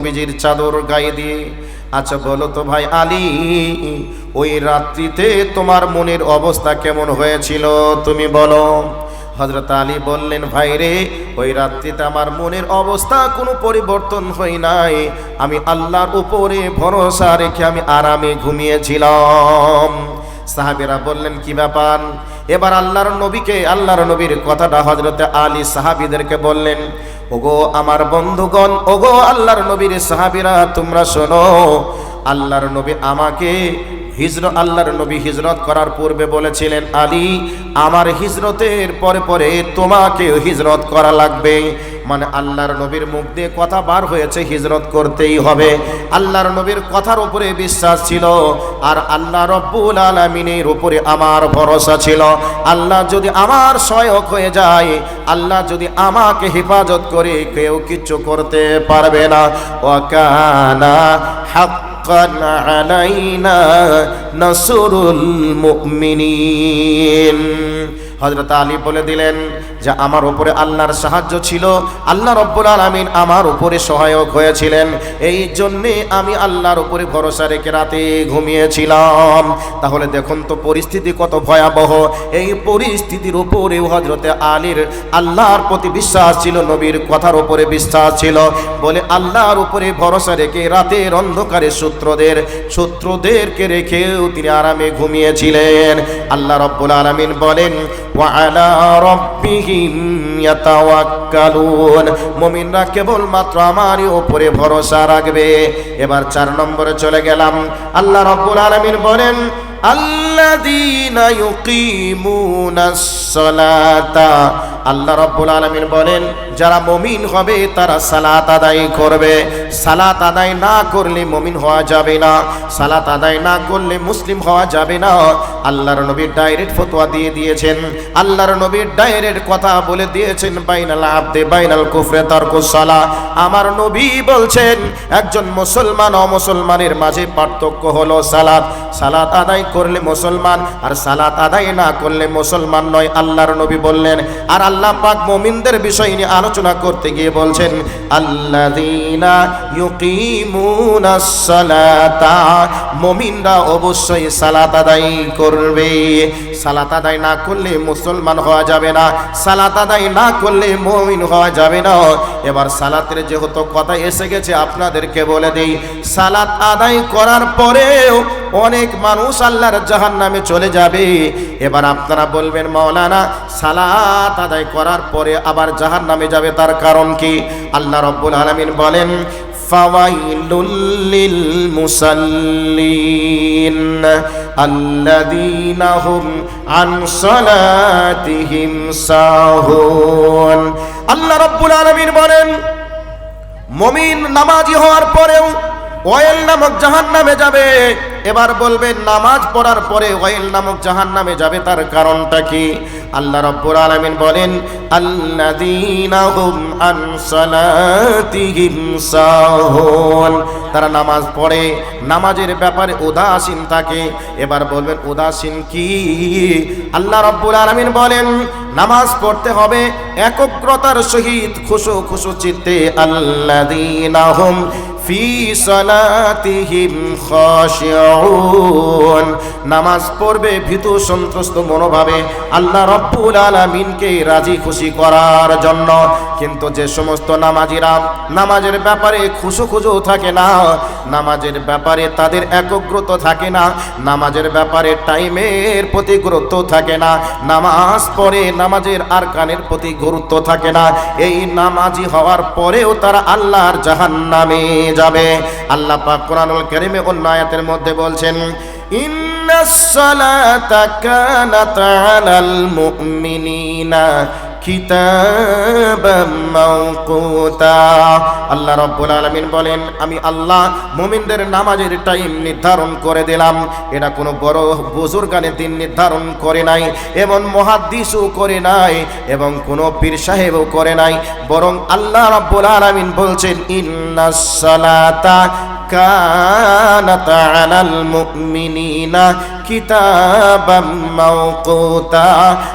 নবীজির চাদর গায়ে দিয়ে। আচ্ছা বলো তো ভাই আলী, ওই রাত্রিতে তোমার মনের অবস্থা কেমন হয়েছিল তুমি বলো। হযরত আলী বললেন, ভাই রে, ওই রাত্রিতে আমার মনের অবস্থা কোনো পরিবর্তন হয় নাই। আমি আল্লাহর উপরে ভরসা রেখে আমি আরামে ঘুমিয়েছিলাম। সাহাবীরা বললেন, কি ব্যাপার? এবার আল্লাহর নবীর কথাটা হযরত আলী সাহাবীদেরকে বললেন, ওগো আমার বন্ধুগণ, ওগো আল্লাহর নবীর সাহাবীরা, তোমরা শোনো। আল্লাহর নবী হিজরত করার পূর্বে বলেছিলেন, আলী, আমার হিজরতের পরে পরে তোমাকেও হিজরত করা লাগবে। মানে আল্লাহর নবীর মুখ দিয়ে কথা বার হয়েছে, হিজরত করতেই হবে। আল্লাহর নবীর কথার উপরে বিশ্বাস ছিল, আর আল্লাহ রব্বুল আলামিনের উপরে আমার ভরসা ছিল। আল্লাহ যদি আমার সহায়ক হয়ে যায়, আল্লাহ যদি আমাকে হেফাজত করে, কেউ কিচ্ছু করতে পারবে না। ওয়াকানা হাক্কান আলাইনা নাসরুল মুমিনিন। হযরত আলী বলে দিলেন যে আমার উপরে আল্লাহর সাহায্য ছিল, আল্লাহ রব্বুল আলামিন আমার উপরে সহায়ক হয়েছিলেন, এই জন্যে আমি আল্লাহর উপরে ভরসা রেখে রাতে ঘুমিয়েছিলাম। তাহলে দেখুন তো পরিস্থিতি কত ভয়াবহ। এই পরিস্থিতির উপরেও হযরত আলীর আল্লাহর প্রতি বিশ্বাস ছিল, নবীর কথার উপরে বিশ্বাস ছিল বলে আল্লাহর উপরে ভরসা রেখে রাতের অন্ধকারে শত্রুদেরকে রেখেও তিনি আরামে ঘুমিয়েছিলেন। আল্লাহ রব্বুল আলামিন বলেন, ওয়ালা রাব্বিহিম ইয়াতাওয়াক্কালুন, মুমিনরা কেবলমাত্র আমারই উপরে ভরসা রাখবে। এবার 4 নম্বরে চলে গেলাম। আল্লাহ রাব্বুল আলামিন বলেন, আল্লাযীনা ইউকিমুনাস সালাতা, আল্লাহ রাব্বুল আলামিন বলেন যারা মুমিন হবে তারা সালাত আদায় করবে। সালাত আদায় না করলে মুমিন হওয়া যাবে না, সালাত আদায় না করলে মুসলিম হওয়া যাবে না। আল্লাহর নবী ডাইরেক্ট ফতোয়া দিয়ে দিয়েছেন, আল্লাহর নবী ডাইরেক্ট কথা বলে দিয়েছেন, বাইনাল আবদে বাইনাল কুফরে তারকুস সালাহ। আমার নবী বলছেন একজন মুসলমান ও মুসলমানের মাঝে পার্থক্য হলো সালাত। সালাত আদায় করলে মুসলমান, আর সালাত আদায় না করলে মুসলমান নয়, আল্লাহর নবী বললেন। আর আল্লাহ পাক মুমিনদের বিষয় নিয়ে আলোচনা করতে গিয়ে বলছেন, আল্লাযীনা ইউকিমুনাস সালাতা, মুমিনরা অবশ্যই সালাত আদায় করবে। সালাত আদায় না করলে মুসলমান হওয়া যাবে না, সালাত আদায় না করলে মুমিন হওয়া যাবে না। এবার সালাতের যেহেতু কথা এসে গেছে, আপনাদেরকে বলে দেই, সালাত আদায় করার পরেও অনেক মানুষ আল্লাহর জাহান্নামে চলে যাবে। এবার আপনারা বলবেন, মাওলানা, সালাত আদায় করার পরে আবার জাহান্নামে যাবে, তার কারণ কি? আল্লাহ রাব্বুল আলামিন বলেন, ফাওয়াইলুল লিল মুসাল্লিন আল্লাযীনা হুম আন সালাতিহিম সাহুন। আল্লাহ রাব্বুল আলামিন বলেন, মুমিন নামাজি হওয়ার পরেও ওয়াইল নামক জাহান্নামে যাবে। এবার বলবেন, নামাজ পড়ার পরে ওয়াইল নামক জাহান্নামে যাবে, তার কারণটা কি? আল্লাহ রাব্বুল আলামিন বলেন, আল্লাযীনা হুম আন সালাতিহিম সাহুন, তারা নামাজ পড়ে, নামাজের ব্যাপারে উদাসীন থাকে। এবার বলবেন, উদাসীন কি? আল্লাহ রাব্বুল আলামিন বলেন, নামাজ পড়তে হবে একগ্রতার সহিত, খুশু চিত্তে। আল্লাযীনা হুম ফি সালাতিহিম খাশিউন, নামাজ পড়বে ভীতু সন্ত্রস্ত মনোভাবে, আল্লাহ রাব্বুল আলামিনকে রাজি খুশি করার জন্য। কিন্তু যে সমস্ত নামাজিরা নামাজের ব্যাপারে খুশু থাকে না, নামাজের ব্যাপারে তাদের একগ্রতা থাকে না, নামাজের ব্যাপারে টাইমের প্রতি গুরুত্ব থাকে না, নামাজ পড়ে নামাজের আরকানের প্রতি গুরুত্ব থাকে না, এই নামাজি হওয়ার পরেও তারা আল্লাহর জাহান্নামে যাবে। আল্লাহ পাক কোরআনুল কারীমে অন্য আয়াতের মধ্যে বলছেন, ইন্নাস সালাতা কানাত আলাল মুমিনিনা কিতাবাম মাওকুতা। আল্লাহ রাব্বুল আলামিন বলেন, আমি আল্লাহ মুমিনদের নামাজের টাইম নির্ধারণ করে দিলাম। এটা কোনো বড় বুজুর্গানে দিন নির্ধারণ করে নাই, এবং মুহাদ্দিসও করে নাই, এবং কোনো পীর সাহেবও করে নাই, বরং আল্লাহ রাব্বুল আলামিন বলছেন, ইন্নাস সালাতা কানাত আলাল মুমিনিনা কিতাবাম মাওকুতা,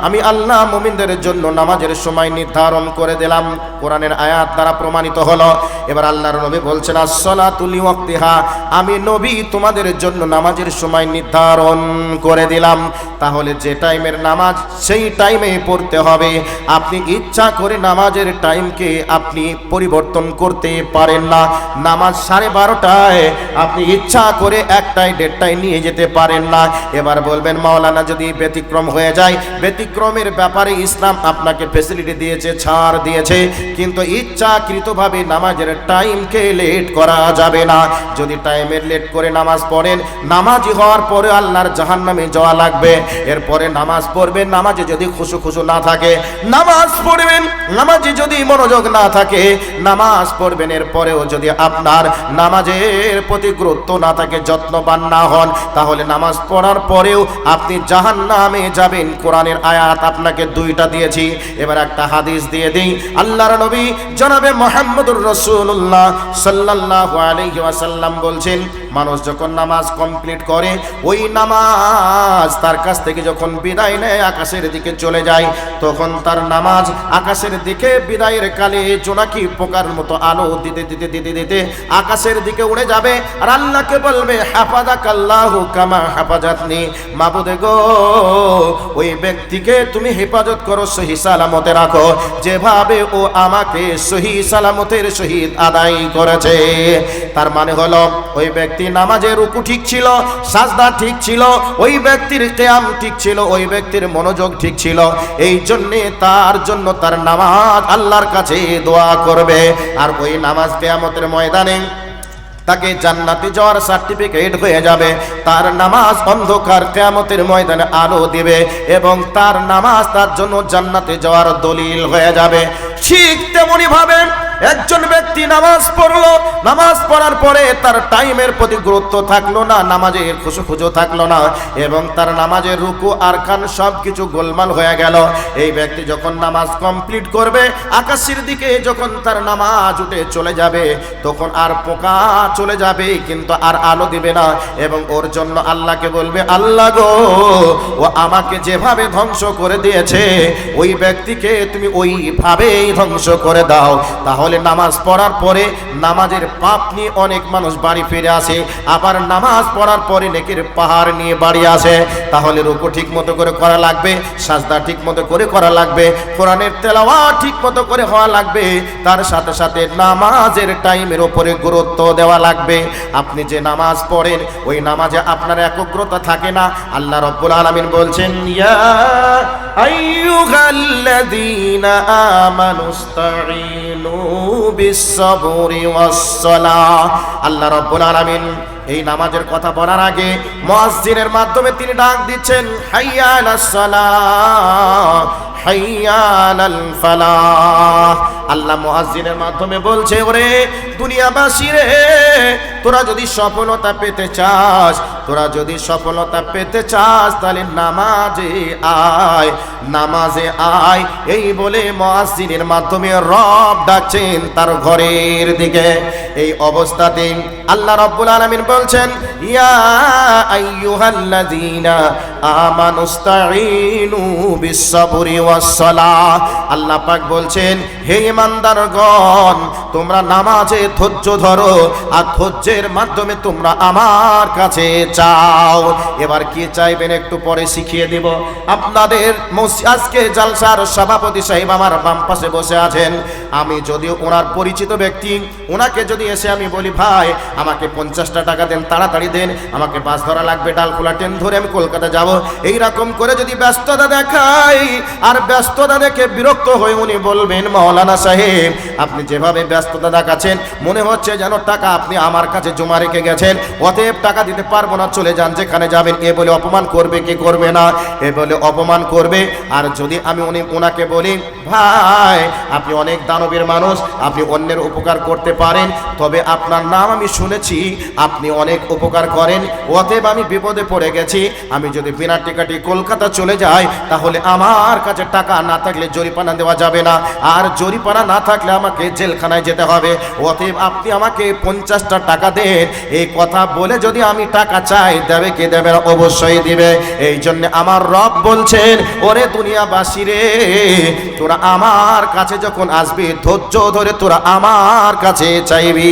আমি আল্লাহ মুমিনদের জন্য নামাজের সময় নির্ধারণ করে দিলাম। কোরআনের আয়াত দ্বারা প্রমাণিত হলো। এবার আল্লাহর নবী বলছেন আসসালাতু লিওয়াক্তিহা, আমি নবী তোমাদের জন্য নামাজের সময় নির্ধারণ করে দিলাম। তাহলে যে টাইমের নামাজ সেই টাইমে পড়তে হবে। আপনি ইচ্ছা করে নামাজের টাইমকে আপনি পরিবর্তন করতে পারেন না। নামাজ 12:30টায় আপনি ইচ্ছা করে 1টায় 1:30টায় নিয়ে যেতে পারেন না। এবার বলবেন মাওলানা যদি ব্যতিক্রম হয়ে যায়, ব্যতিক্রমের ব্যাপারে ইসলাম আপনাকে ফেসিলিটি দিয়েছে, ছাড় দিয়েছে, কিন্তু ইচ্ছাকৃতভাবে নামাজের টাইমকে লেট করা যাবে না। যদি টাইমের লেট করে নামাজ পড়েন, নামাজি হওয়ার পরে আল্লাহর জাহান্নামে যাওয়া লাগবে। এরপরে নামাজ পড়বেন, নামাজে যদি খুশু না থাকে নামাজ পড়বেন, নামাজে যদি মনোযোগ না থাকে নামাজ পড়বেন। এরপরেও যদি আপনার নামাজের প্রতি গুরুত্ব না থাকে, যত্নবান না হন, তাহলে নামাজ পড়ার পরেও আপনি জাহান্নামে যাবেন। কোরআনের আয়াত আপনাকে 2টা দিয়েছি, এবার একটা হাদিস দিয়ে দিই। আল্লাহর নবী জনাবে মুহাম্মদুর রাসূলুল্লাহ সাল্লাল্লাহু আলাইহি ওয়াসাল্লাম বলছেন, মানুষ যখন নামাজ কমপ্লিট করে, ওই নামাজ তার কাছ থেকে যখন বিদায় নেয়, আকাশের দিকে চলে যায়, তখন তার নামাজ আকাশের দিকে বিদায়ের কালে জোনাকি পোকার মতো আলো দিতে দিতে দিতে দিতে আকাশের দিকে উড়ে যাবে। আর আল্লাহকে বলবে হাফাজাকাল্লাহু কামা হাফাজাতনি, মাবুদ গো ওই ব্যক্তিকে তুমি হেফাজত করো, সহি সালামতে রাখো, যেভাবে ও আমাকে সহি সালামতের সহিত আদায় করেছে। তার মানে হলো ওই ব্যক্তি নামাজের রুকু ঠিক ছিল, সাজদা ঠিক ছিল, ওই ব্যক্তির কিয়াম ঠিক ছিল, ওই ব্যক্তির মনোযোগ ঠিক ছিল। এই জন্যে তার জন্য তার নামাজ আল্লাহর কাছে দোয়া করবে। আর ওই নামাজ কিয়ামতের ময়দানে তাকে জান্নাতে যাওয়ার সার্টিফিকেট হয়ে যাবে। তার নামাজ অন্ধকার কিয়ামতের ময়দানে আলো দিবে এবং তার নামাজ তার জন্য জান্নাতে যাওয়ার দলিল হয়ে যাবে। ঠিক তেমনি ভাবে একজন ব্যক্তি নামাজ পড়লো, নামাজ পড়ার পরে তার টাইমের প্রতি গুরুত্ব থাকলো না, নামাজের খুশু থাকলো না, এবং তার নামাজের রুকু আরকান সব কিছু গোলমাল হয়ে গেল। এই ব্যক্তি যখন নামাজ কমপ্লিট করবে, আকাশের দিকে যখন তার নামাজ উঠে চলে যাবে, তখন আর পোকা চলে যাবে, কিন্তু আর আলো দিবে না। এবং ওর জন্য আল্লাহকে বলবে, আল্লাহ গো ও আমাকে যেভাবে ধ্বংস করে দিয়েছে, ওই ব্যক্তিকে তুমি ওইভাবেই ধ্বংস করে দাও। তাহলে নামাজ পড়ার পরে নামাজের পাপ নিয়ে অনেক মানুষ বাড়ি ফিরে আসে, আবার নামাজ পড়ার পরে নেকির পাহাড় নিয়ে বাড়ি আসে। তাহলে রুকু ঠিক মতো করে করা লাগবে, সাজদা ঠিক মতো করে করা লাগবে, কোরআনের তেলাওয়াত ঠিক মতো করে হওয়া লাগবে, তার সাথে সাথে নামাজের টাইমের উপরে গুরুত্ব দেওয়া লাগবে। আপনি যে নামাজ পড়েন, ওই নামাজে আপনার একাগ্রতা থাকে না। আল্লাহ রাব্বুল আলামিন বলছেন, ইয়া আইয়ুহাল্লাযীনা আমানুস্তাঈনু বিস-সাবরি ওয়াস-সালাহ। আল্লাহ রাব্বুল আলামিন এই নামাজের কথা বলার আগে মুয়াজ্জিনের মাধ্যমে তিনি ডাক দিচ্ছেন, হাইয়া আলাস সালাহ, হাইয়া আলাল ফালাহ। আল্লাহ মুয়াজ্জিনের মাধ্যমে বলছে, ওরে দুনিয়াবাসী রে, তোরা যদি সফলতা পেতে চাস, তোরা যদি সফলতা পেতে চাস, তাহলে নামাজে আয়, নামাজে আয়। এই বলে মুয়াজ্জিনের মাধ্যমে রব ডাকছেন তার ঘরের দিকে। এই অবস্থাতে আল্লাহ রাব্বুল আলামিন বলছেন, ইয়া আইয়ুহাল্লাযীনা আমানুস্তাঈনু বিস-সাবরি ওয়াস-সালাহ। আল্লাহ পাক বলছেন, হে ঈমানদারগণ, তোমরা নামাজে ধৈর্য ধরো, আর ধৈর্যের মাধ্যমে তোমরা আমার কাছে চাও। এবার কি চাইবেন একটু পরে শিখিয়ে দেব। আপনাদের আজকে জালসার সভাপতি সাহেব আমার বাম পাশে বসে আছেন। আমি যদিও ওনার পরিচিত ব্যক্তি, ওনাকে যদি এসে আমি বলি, ভাই আমাকে 50টা টাকা দেন, তাড়াতাড়ি দেন, আমাকে বাস ধরা লাগবে, ডালখোলা ট্রেন ধরে আমি কলকাতা যাব, এইরকম করে যদি ব্যস্ততা দেখাই, আর ব্যস্ততা দেখে বিরক্ত হয়ে উনি বলবেন, মাওলানা সাহেব আপনি যেভাবে ব্যস্ততা দেখাচ্ছেন, মনে হচ্ছে যেন টাকা আপনি আমার কাছে জমা রেখে গেছেন, অতএব টাকা দিতে পারবো না, চলে যান যেখানে যাবেন। এ বলে অপমান করবে কি করবে না? এ বলে অপমান করবে। আর যদি আমি ওনাকে বলি, ভাই আপনি অনেক দানবীর মানুষ, আপনি অন্যের উপকার করতে পারেন, তবে আপনার নাম আমি শুনে শুনেছি আপনি অনেক উপকার করেন, অতএব আমি বিপদে পড়ে গেছি। আমি যদি বিনা টিকাটি কলকাতা চলে যাই তাহলে আমার কাছে টাকা না থাকলে জরিমানা দেওয়া যাবে না, আর জরিমানা না থাকলে আমাকে জেলখানায় যেতে হবে। অতএব আপনি আমাকে 50টা টাকা দেন। এই কথা বলে যদি আমি টাকা চাই, দেবে কে দেবে না? অবশ্যই দিবে। এই জন্য আমার রব বলছেন, ওরে দুনিয়াবাসী রে, তোরা আমার কাছে যখন আসবি ধৈর্য ধরে তোরা আমার কাছে চাইবি।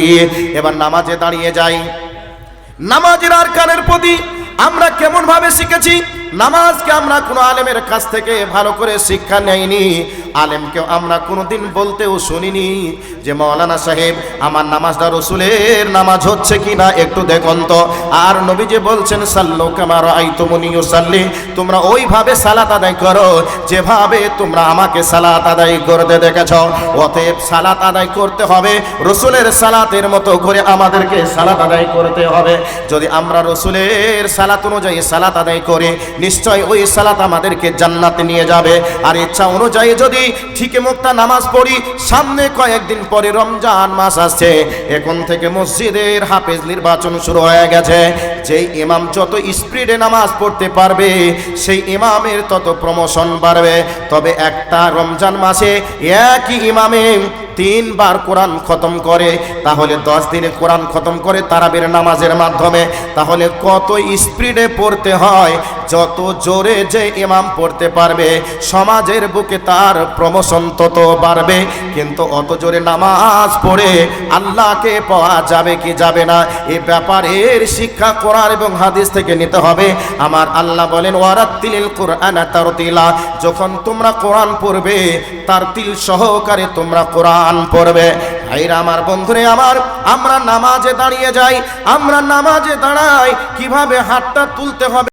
এবার নামাজে দাঁড়িয়ে যাই। নামাজের আরকানের প্রতি আমরা কেমন ভাবে শিখেছি? নামাজকে আমরা কোনো আলেমের কাছ থেকে ভালো করে শিক্ষা নেইনি। আলেমকেও আমরা কোনোদিন বলতেও শুনিনি যে মৌলানা সাহেব আমার নামাজটা রসুলের নামাজ হচ্ছে কিনা একটু দেখুন তো। আর নবীজি বলছেন সাল্লু কামা রাআইতুমুনি উসাল্লি, তোমরা ওইভাবে সালাত আদায় করো যেভাবে তোমরা আমাকে সালাত আদায় করতে দেখেছ। অতএব সালাত আদায় করতে হবে রসুলের সালাতের মতো করে, আমাদেরকে সালাত আদায় করতে হবে। যদি আমরা রসুলের সালাত অনুযায়ী সালাত আদায় করি, নিশ্চয় ওই সালাত আমাদেরকে জান্নাতে নিয়ে যাবে। আর ইচ্ছা অনুযায়ী যদি ঠিকই মুক্তা নামাজ পড়ি, সামনে কয়েকদিন পরে রমজান মাস আসছে, এখন থেকে মসজিদের হাফেজ নির্বাচন শুরু হয়ে গেছে। যেই ইমাম যত স্পিডে নামাজ পড়তে পারবে সেই ইমামের তত প্রমোশন বাড়বে। তবে একটা রমজান মাসে একই ইমামে 3 বার কোরআন খতম করে, তাহলে 10 দিনে কোরআন খতম করে তারাবির নামাজের মাধ্যমে, তাহলে কত স্পিডে পড়তে হয়। যত জোরে যে ইমাম পড়তে পারবে সমাজের বুকে তার প্রমোশন তত বাড়বে। কিন্তু অত জোরে নামাজ পড়ে আল্লাহকে পাওয়া যাবে কি যাবে না, এই ব্যাপারের শিক্ষা কোরআন এবং হাদিস থেকে নিতে হবে। আমার আল্লাহ বলেন ওয়ারাত্তিলিল কুরআনা তারতিলা, যখন তোমরা কোরআন পড়বে তার তিল সহকারে তোমরা কোরআন পড়বে। ভাইরা আমার, বন্ধুরে আমার, আমরা নামাজে দাঁড়িয়ে যাই, আমরা নামাজে দাঁড়াই কিভাবে হাতটা তুলতে হবে